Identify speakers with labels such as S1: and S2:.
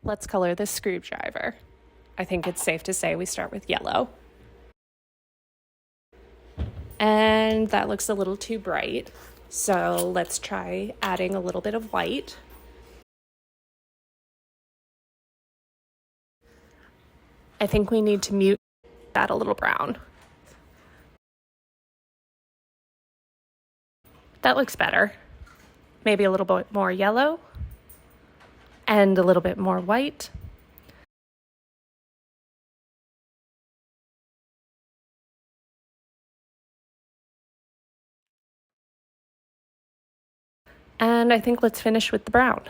S1: Let's color this screwdriver. I think it's safe to say we start with yellow. And that looks a little too bright, so let's try adding a little bit of white. I think we need to mute that a little brown. That looks better. Maybe a little bit more yellow and a little bit more white. And I think let's finish with the brown.